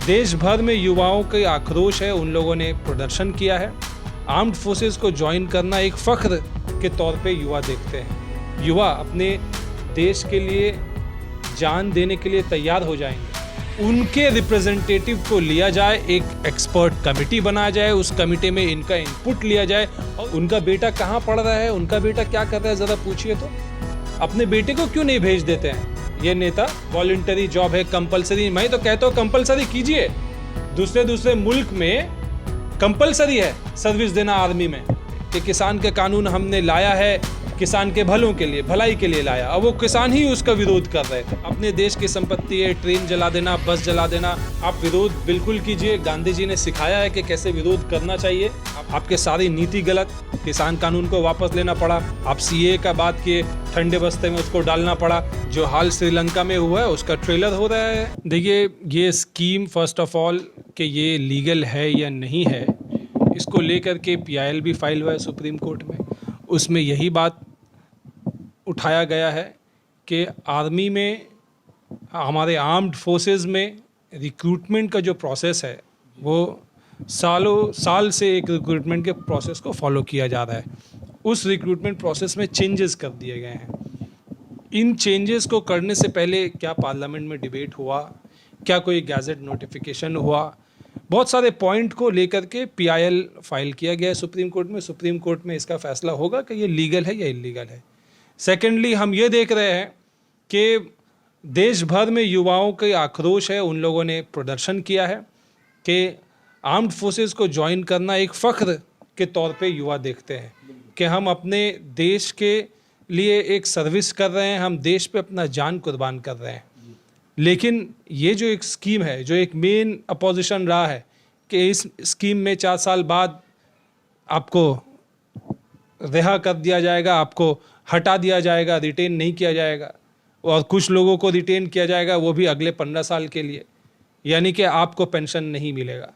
देश भर में युवाओं के आक्रोश है, उन लोगों ने प्रदर्शन किया है। आर्म्ड फोर्सेस को ज्वाइन करना एक फख्र के तौर पे युवा देखते हैं। युवा अपने देश के लिए जान देने के लिए तैयार हो जाएंगे। उनके रिप्रेजेंटेटिव को लिया जाए, एक एक्सपर्ट कमेटी बनाया जाए, उस कमेटी में इनका इनपुट लिया जाए। और उनका बेटा कहाँ पढ़ रहा है, उनका बेटा क्या कर रहा है, ज़रा पूछिए तो। अपने बेटे को क्यों नहीं भेज देते हैं ये नेता? वॉलंटरी जॉब है, कंपलसरी। मैं तो कहता हूँ कंपलसरी कीजिए। दूसरे मुल्क में कंपलसरी है सर्विस देना आर्मी में। कि किसान के कानून हमने लाया है किसान के भलों के लिए, भलाई के लिए लाया, और वो किसान ही उसका विरोध कर रहे थे। अपने देश की संपत्ति है, ट्रेन जला देना, बस जला देना, आप विरोध बिल्कुल कीजिए। गांधी जी ने सिखाया है कि कैसे विरोध करना चाहिए। आपके सारी नीति गलत, किसान कानून को वापस लेना पड़ा। आप सीए का बात किए, ठंडे बस्ते में उसको डालना पड़ा। जो हाल श्रीलंका में हुआ है उसका ट्रेलर हो रहा है। देखिए, ये स्कीम फर्स्ट ऑफ ऑल कि ये लीगल है या नहीं है, इसको लेकर के पीआईएल भी फाइल हुआ है सुप्रीम कोर्ट में। उसमें यही बात उठाया गया है कि आर्मी में, हमारे आर्म्ड फोर्सेस में रिक्रूटमेंट का जो प्रोसेस है वो साल से एक रिक्रूटमेंट के प्रोसेस को फॉलो किया जा रहा है। उस रिक्रूटमेंट प्रोसेस में चेंजेस कर दिए गए हैं। इन चेंजेस को करने से पहले क्या पार्लियामेंट में डिबेट हुआ, क्या कोई गैजेट नोटिफिकेशन हुआ, बहुत सारे पॉइंट को लेकर के पीआईएल फाइल किया गया है सुप्रीम कोर्ट में। सुप्रीम कोर्ट में इसका फैसला होगा कि ये लीगल है या इलीगल है। सेकेंडली, हम ये देख रहे हैं कि देश भर में युवाओं के आक्रोश है, उन लोगों ने प्रदर्शन किया है कि आर्म्ड फोर्सेस को ज्वाइन करना एक फ़ख्र के तौर पे युवा देखते हैं कि हम अपने देश के लिए एक सर्विस कर रहे हैं, हम देश पे अपना जान कुर्बान कर रहे हैं। लेकिन ये जो एक स्कीम है, जो एक मेन अपोजिशन रहा है कि इस स्कीम में 4 साल बाद आपको रिहा कर दिया जाएगा, आपको हटा दिया जाएगा, रिटेन नहीं किया जाएगा, और कुछ लोगों को रिटेन किया जाएगा, वो भी अगले 15 साल के लिए। यानी कि आपको पेंशन नहीं मिलेगा।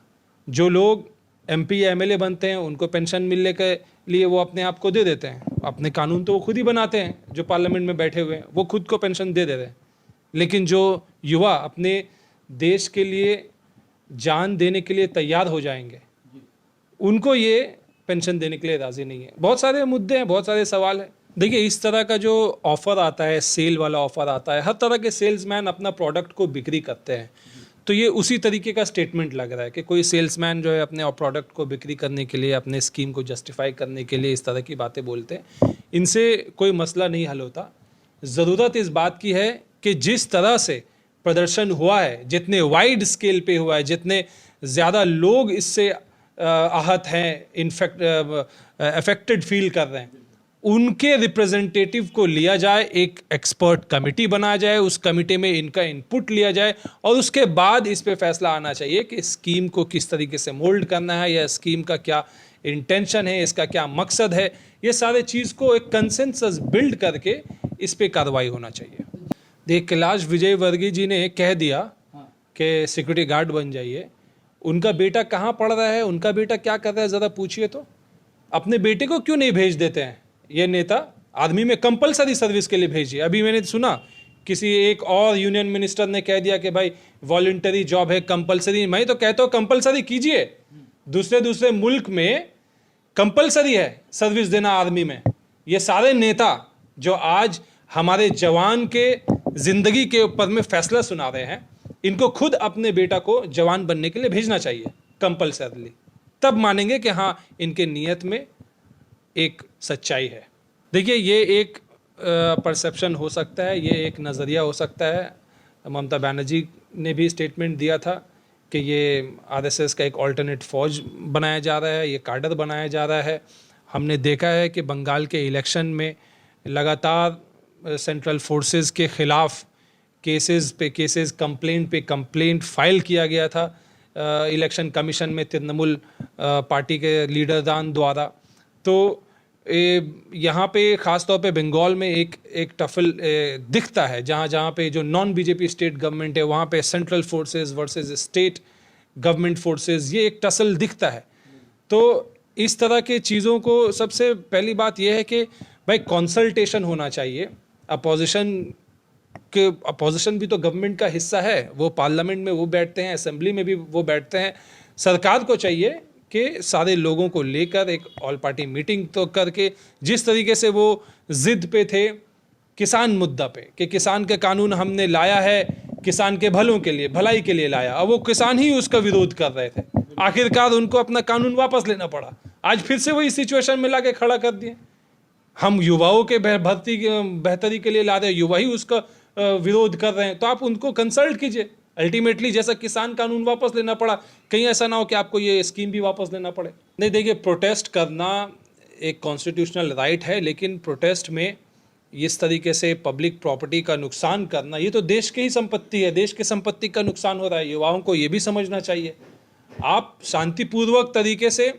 जो लोग एमपी या एमएलए बनते हैं उनको पेंशन मिलने के लिए वो अपने आप को दे देते हैं। अपने कानून तो वो खुद ही बनाते हैं, जो पार्लियामेंट में बैठे हुए हैं वो खुद को पेंशन दे देते हैं। लेकिन जो युवा अपने देश के लिए जान देने के लिए तैयार हो जाएंगे, उनको ये पेंशन देने के लिए राज़ी नहीं है। बहुत सारे मुद्दे हैं, बहुत सारे सवाल हैं। देखिए, इस तरह का जो ऑफ़र आता है, सेल वाला ऑफ़र आता है, हर तरह के सेल्समैन अपना प्रोडक्ट को बिक्री करते हैं। तो ये उसी तरीके का स्टेटमेंट लग रहा है कि कोई सेल्समैन जो है अपने प्रोडक्ट को बिक्री करने के लिए, अपने स्कीम को जस्टिफाई करने के लिए इस तरह की बातें बोलते हैं। इनसे कोई मसला नहीं हल होता। ज़रूरत इस बात की है कि जिस तरह से प्रदर्शन हुआ है, जितने वाइड स्केल पे हुआ है, जितने ज़्यादा लोग इससे आहत हैं, अफेक्टेड फील कर रहे हैं, उनके रिप्रेजेंटेटिव को लिया जाए, एक एक्सपर्ट कमेटी बनाया जाए, उस कमेटी में इनका इनपुट लिया जाए, और उसके बाद इस पे फैसला आना चाहिए कि स्कीम को किस तरीके से मोल्ड करना है, या स्कीम का क्या इंटेंशन है, इसका क्या मकसद है। ये सारे चीज़ को एक कंसेंसस बिल्ड करके इस पे कार्रवाई होना चाहिए। देख, कैलाश विजयवर्गीय जी ने कह दिया कि सिक्योरिटी गार्ड बन जाइए। उनका बेटा कहाँ पढ़ रहा है, उनका बेटा क्या कर रहा है, ज़रा पूछिए तो। अपने बेटे को क्यों नहीं भेज देते हैं ये नेता? आर्मी में कंपलसरी सर्विस के लिए भेजिए। अभी मैंने सुना किसी एक और यूनियन मिनिस्टर ने कह दिया कि भाई वॉलंटरी जॉब है, कंपलसरी। मैं तो कहता हूँ कंपलसरी कीजिए। दूसरे मुल्क में कंपलसरी है सर्विस देना आर्मी में। ये सारे नेता जो आज हमारे जवान के ज़िंदगी के ऊपर में फैसला सुना रहे हैं, इनको खुद अपने बेटा को जवान बनने के लिए भेजना चाहिए कंपलसरीली। तब मानेंगे कि हाँ, इनके नीयत में एक सच्चाई है। देखिए, ये एक परसेप्शन हो सकता है, ये एक नज़रिया हो सकता है। ममता बनर्जी ने भी स्टेटमेंट दिया था कि ये आरएसएस का एक ऑल्टरनेट फौज बनाया जा रहा है, ये काडर बनाया जा रहा है। हमने देखा है कि बंगाल के इलेक्शन में लगातार सेंट्रल फोर्सेस के ख़िलाफ़ केसेस, कंप्लेंट पे कंप्लेंट फाइल किया गया था इलेक्शन कमीशन में तृणमूल पार्टी के लीडरदान द्वारा। तो यहाँ पे ख़ास तौर पे बंगाल में एक टफल दिखता है, जहाँ पे जो नॉन बीजेपी स्टेट गवर्नमेंट है वहाँ पे central forces versus state government forces, ये एक टसल दिखता है। तो इस तरह के चीज़ों को सबसे पहली बात यह है कि भाई कंसल्टेशन होना चाहिए। अपोजिशन कि अपोजिशन भी तो गवर्नमेंट का हिस्सा है, वो पार्लियामेंट में वो बैठते हैं, असेंबली में भी वो बैठते हैं। सरकार को चाहिए कि सारे लोगों को लेकर एक ऑल पार्टी मीटिंग तो करके, जिस तरीके से वो जिद पे थे किसान मुद्दा पे कि किसान के कानून हमने लाया है किसान के भलों के लिए, भलाई के लिए लाया, अब वो किसान ही उसका विरोध कर रहे थे, आखिरकार उनको अपना कानून वापस लेना पड़ा। आज फिर से वही सिचुएशन में लाके खड़ा कर दिए। हम युवाओं के बेहतरी के लिए ला रहे हैं, युवा ही उसका विरोध कर रहे हैं, तो आप उनको कंसल्ट कीजिए। अल्टीमेटली जैसा किसान कानून वापस लेना पड़ा, कहीं ऐसा ना हो कि आपको ये स्कीम भी वापस लेना पड़े। नहीं, देखिए, प्रोटेस्ट करना एक कॉन्स्टिट्यूशनल राइट है, लेकिन प्रोटेस्ट में इस तरीके से पब्लिक प्रॉपर्टी का नुकसान करना, ये तो देश की ही संपत्ति है, देश की संपत्ति का नुकसान हो रहा है। युवाओं को ये भी समझना चाहिए। आप शांतिपूर्वक तरीके से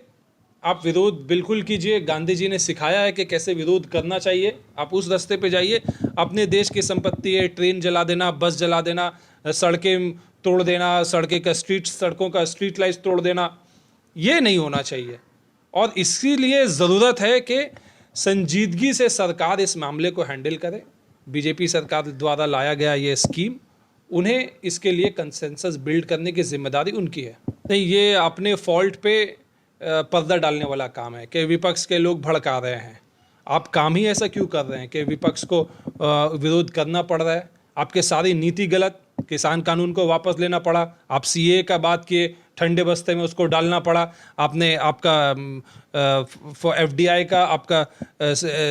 आप विरोध बिल्कुल कीजिए। गांधी जी ने सिखाया है कि कैसे विरोध करना चाहिए, आप उस रास्ते पे जाइए। अपने देश की संपत्ति है, ट्रेन जला देना, बस जला देना, सड़कें तोड़ देना, सड़कों का स्ट्रीट लाइट्स तोड़ देना, ये नहीं होना चाहिए। और इसीलिए ज़रूरत है कि संजीदगी से सरकार इस मामले को हैंडल करे। बीजेपी सरकार द्वारा लाया गया ये स्कीम, उन्हें इसके लिए कंसेंसस बिल्ड करने की जिम्मेदारी उनकी है। नहीं, ये अपने फॉल्ट पे पर्दा डालने वाला काम है कि विपक्ष के लोग भड़का रहे हैं। आप काम ही ऐसा क्यों कर रहे हैं कि विपक्ष को विरोध करना पड़ रहा है? आपके सारी नीति गलत, किसान कानून को वापस लेना पड़ा, आप सीए का बात किए, ठंडे बस्ते में उसको डालना पड़ा, आपने आपका एफडीआई का, आपका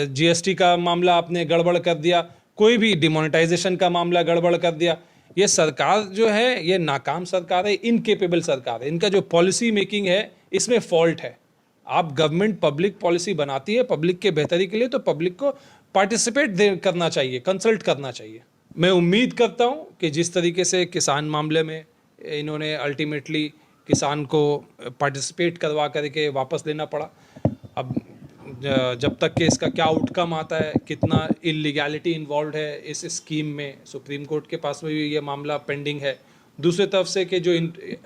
जीएसटी का मामला आपने गड़बड़ कर दिया, कोई भी डिमोनेटाइजेशन का मामला गड़बड़ कर दिया। ये सरकार जो है, ये नाकाम सरकार है, इनकेपेबल सरकार है। इनका जो पॉलिसी मेकिंग है, इसमें फॉल्ट है। आप गवर्नमेंट पब्लिक पॉलिसी बनाती है पब्लिक के बेहतरी के लिए, तो पब्लिक को पार्टिसिपेट करना चाहिए, कंसल्ट करना चाहिए। मैं उम्मीद करता हूं कि जिस तरीके से किसान मामले में इन्होंने अल्टीमेटली किसान को पार्टिसिपेट करवा करके वापस लेना पड़ा, अब जब तक कि इसका क्या आउटकम आता है, कितना इलीगैलिटी इन्वॉल्व है इस स्कीम में, सुप्रीम कोर्ट के पास में भी ये मामला पेंडिंग है। दूसरी तरफ से कि जो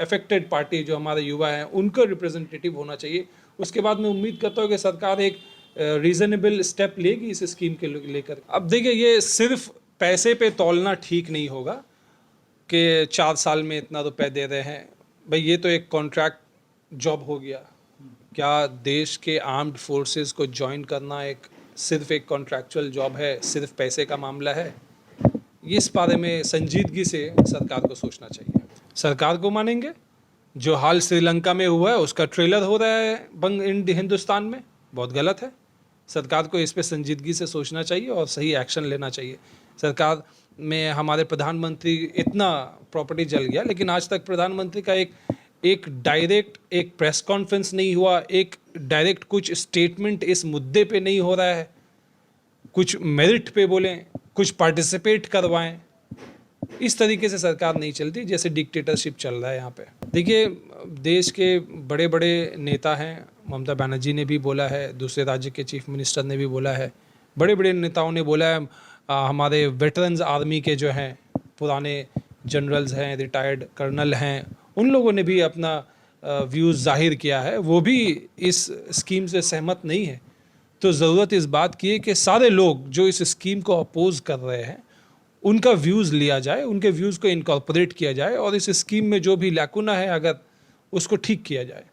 अफेक्टेड पार्टी जो हमारे युवा हैं, उनको रिप्रेजेंटेटिव होना चाहिए। उसके बाद मैं उम्मीद करता हूँ कि सरकार एक रीज़नेबल स्टेप लेगी इस स्कीम के लेकर। अब देखिए, ये सिर्फ पैसे पे तौलना ठीक नहीं होगा कि 4 साल में इतना रुपए दे रहे हैं। भाई, ये तो एक कॉन्ट्रैक्ट जॉब हो गया। क्या देश के आर्म्ड फोर्सेस को ज्वाइन करना सिर्फ एक कॉन्ट्रैक्चुअल जॉब है, सिर्फ पैसे का मामला है? इस बारे में संजीदगी से सरकार को सोचना चाहिए। सरकार को मानेंगे, जो हाल श्रीलंका में हुआ है उसका ट्रेलर हो रहा है हिंदुस्तान में, बहुत गलत है। सरकार को इस पे संजीदगी से सोचना चाहिए और सही एक्शन लेना चाहिए। सरकार में हमारे प्रधानमंत्री, इतना प्रॉपर्टी जल गया, लेकिन आज तक प्रधानमंत्री का एक डायरेक्ट एक प्रेस कॉन्फ्रेंस नहीं हुआ, एक डायरेक्ट कुछ स्टेटमेंट इस मुद्दे पे नहीं हो रहा है। कुछ मेरिट पे बोलें, कुछ पार्टिसिपेट करवाएं, इस तरीके से सरकार नहीं चलती, जैसे डिक्टेटरशिप चल रहा है यहाँ पे। देखिए, देश के बड़े बड़े नेता हैं, ममता बनर्जी ने भी बोला है, दूसरे राज्य के चीफ मिनिस्टर ने भी बोला है, बड़े बड़े नेताओं ने बोला है, हमारे वेटरन्स आर्मी के जो हैं, पुराने जनरल्स हैं, रिटायर्ड कर्नल हैं, उन लोगों ने भी अपना व्यूज़ जाहिर किया है, वो भी इस स्कीम से सहमत नहीं है। तो ज़रूरत इस बात की है कि सारे लोग जो इस स्कीम को अपोज कर रहे हैं, उनका व्यूज़ लिया जाए, उनके व्यूज़ को इनकॉर्पोरेट किया जाए और इस स्कीम में जो भी लैकुना है अगर, उसको ठीक किया जाए।